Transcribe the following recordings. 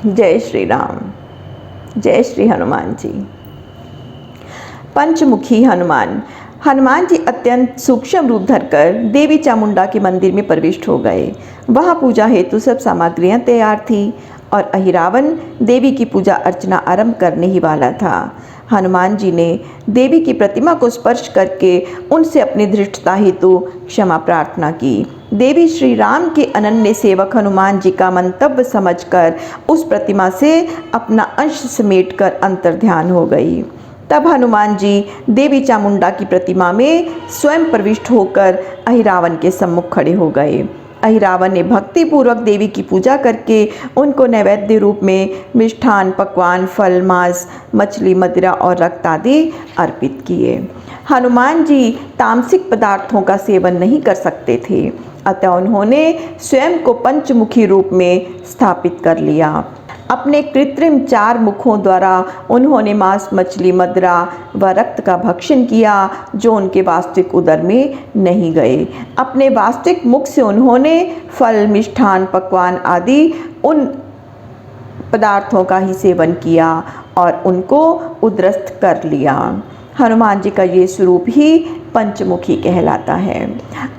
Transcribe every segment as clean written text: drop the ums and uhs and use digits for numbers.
जय श्री राम। जय श्री हनुमान जी। पंचमुखी हनुमान। हनुमान जी अत्यंत सूक्ष्म रूप धरकर देवी चामुंडा के मंदिर में प्रविष्ट हो गए। वहाँ पूजा हेतु सब सामग्रियाँ तैयार थी और अहिरावण देवी की पूजा अर्चना आरंभ करने ही वाला था। हनुमान जी ने देवी की प्रतिमा को स्पर्श करके उनसे अपनी धृष्टता हेतु क्षमा प्रार्थना की। देवी श्री राम के अनन्य सेवक हनुमान जी का मंतव्य समझकर उस प्रतिमा से अपना अंश समेटकर अंतर्ध्यान हो गई। तब हनुमान जी देवी चामुंडा की प्रतिमा में स्वयं प्रविष्ट होकर अहिरावण के सम्मुख खड़े हो गए। अहिरावण ने भक्तिपूर्वक देवी की पूजा करके उनको नैवेद्य रूप में मिष्ठान, पकवान, फल, मांस, मछली, मदिरा और रक्त आदि अर्पित किए। हनुमान जी तामसिक पदार्थों का सेवन नहीं कर सकते थे, अतः उन्होंने स्वयं को पंचमुखी रूप में स्थापित कर लिया। अपने कृत्रिम 4 मुखों द्वारा उन्होंने मांस, मछली, मदिरा व रक्त का भक्षण किया जो उनके वास्तविक उदर में नहीं गए। अपने वास्तविक मुख से उन्होंने फल, मिष्ठान, पकवान आदि उन पदार्थों का ही सेवन किया और उनको उदरस्थ कर लिया। हनुमान जी का ये स्वरूप ही पंचमुखी कहलाता है।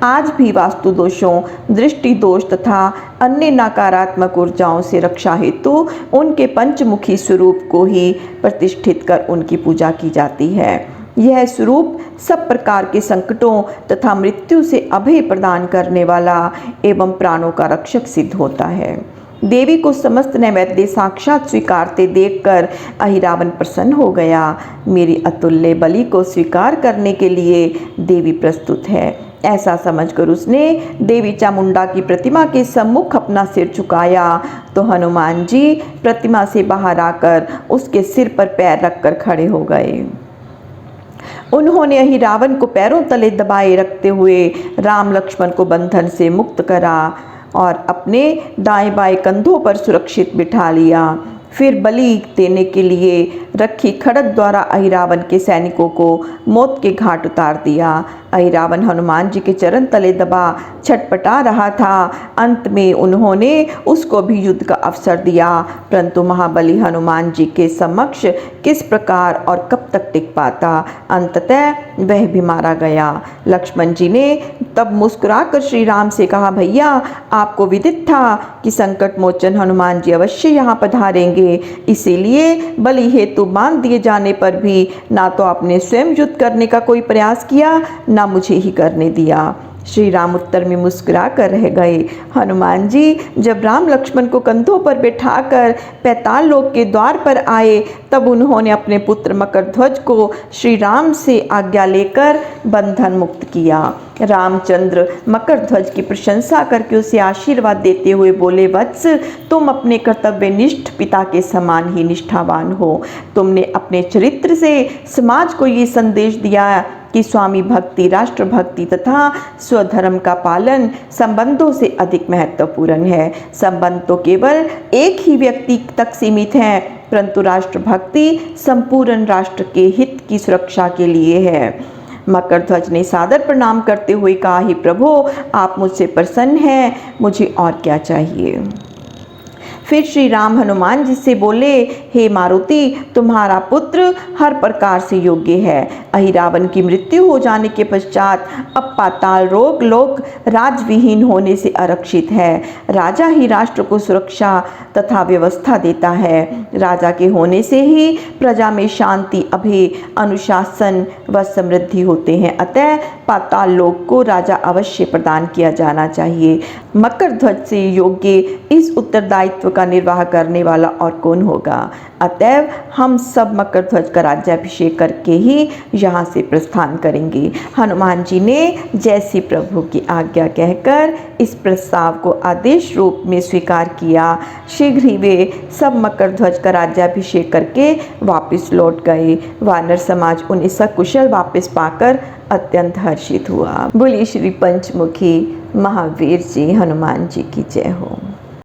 आज भी वास्तु दोषों, दृष्टि दोष तथा अन्य नकारात्मक ऊर्जाओं से रक्षा हेतु उनके पंचमुखी स्वरूप को ही प्रतिष्ठित कर उनकी पूजा की जाती है। यह स्वरूप सब प्रकार के संकटों तथा मृत्यु से अभय प्रदान करने वाला एवं प्राणों का रक्षक सिद्ध होता है। देवी को समस्त नैवेद्य साक्षात स्वीकारते देखकर अहिरावण प्रसन्न हो गया। मेरी अतुल्य बलि को स्वीकार करने के लिए देवी प्रस्तुत है, ऐसा समझकर उसने देवी चामुंडा की प्रतिमा के सम्मुख अपना सिर झुकाया तो हनुमान जी प्रतिमा से बाहर आकर उसके सिर पर पैर रखकर खड़े हो गए। उन्होंने अहिरावण को पैरों तले दबाए रखते हुए राम लक्ष्मण को बंधन से मुक्त करा और अपने दाएं बाएं कंधों पर सुरक्षित बिठा लिया। फिर बलि देने के लिए रखी खड्ग द्वारा अहिरावण के सैनिकों को मौत के घाट उतार दिया। अहिरावण हनुमान जी के चरण तले दबा छटपटा रहा था। अंत में उन्होंने उसको भी युद्ध का अवसर दिया, परंतु महाबली हनुमान जी के समक्ष किस प्रकार और कब तक टिक पाता। अंततः वह भी मारा गया। लक्ष्मण जी ने तब मुस्कुराकर श्री राम से कहा, भैया आपको विदित था कि संकट मोचन हनुमान जी अवश्य यहाँ पधारेंगे, इसीलिए बलि हेतु बांध दिए जाने पर भी ना तो आपने स्वयं युद्ध करने का कोई प्रयास किया, ना मुझे ही करने दिया। श्री राम उत्तर में मुस्कुरा कर रह गए। हनुमान जी जब राम लक्ष्मण को कंधों पर बैठाकर पैताल लोक के द्वार पर आए तब उन्होंने अपने पुत्र मकरध्वज को श्री राम से आज्ञा लेकर बंधन मुक्त किया। रामचंद्र मकरध्वज की प्रशंसा करके उसे आशीर्वाद देते हुए बोले, वत्स तुम अपने कर्तव्यनिष्ठ पिता के समान ही निष्ठावान हो। तुमने अपने चरित्र से समाज को ये संदेश दिया कि स्वामी भक्ति, राष्ट्र भक्ति तथा स्वधर्म का पालन संबंधों से अधिक महत्वपूर्ण है। संबंध तो केवल एक ही व्यक्ति तक सीमित है, परंतु राष्ट्र भक्ति संपूर्ण राष्ट्र के हित की सुरक्षा के लिए है। मकरध्वज ने सादर प्रणाम करते हुए कहा, हे प्रभु आप मुझसे प्रसन्न हैं, मुझे और क्या चाहिए। फिर श्री राम हनुमान जी से बोले, हे मारुति तुम्हारा पुत्र हर प्रकार से योग्य है। अहिरावण की मृत्यु हो जाने के पश्चात अब पाताल लोक राजविहीन होने से आरक्षित है। राजा ही राष्ट्र को सुरक्षा तथा व्यवस्था देता है। राजा के होने से ही प्रजा में शांति, अभय, अनुशासन व समृद्धि होते हैं। अतः पाताल लोक को राजा अवश्य प्रदान किया जाना चाहिए। मकरध्वज से योग्य इस उत्तरदायित्व का निर्वाह करने वाला और कौन होगा। अतएव हम सब मकरध्वज का राज्याभिषेक करके ही यहाँ से प्रस्थान करेंगे। हनुमान जी ने जैसी प्रभु की आज्ञा कहकर इस प्रस्ताव को आदेश रूप में स्वीकार किया। शीघ्र ही वे सब मकरध्वज का राज्याभिषेक करके वापस लौट गए। वानर समाज उन्हें सकुशल वापस पाकर अत्यंत हर्षित हुआ। बोलिए श्री पंचमुखी महावीर जी हनुमान जी की जय हो।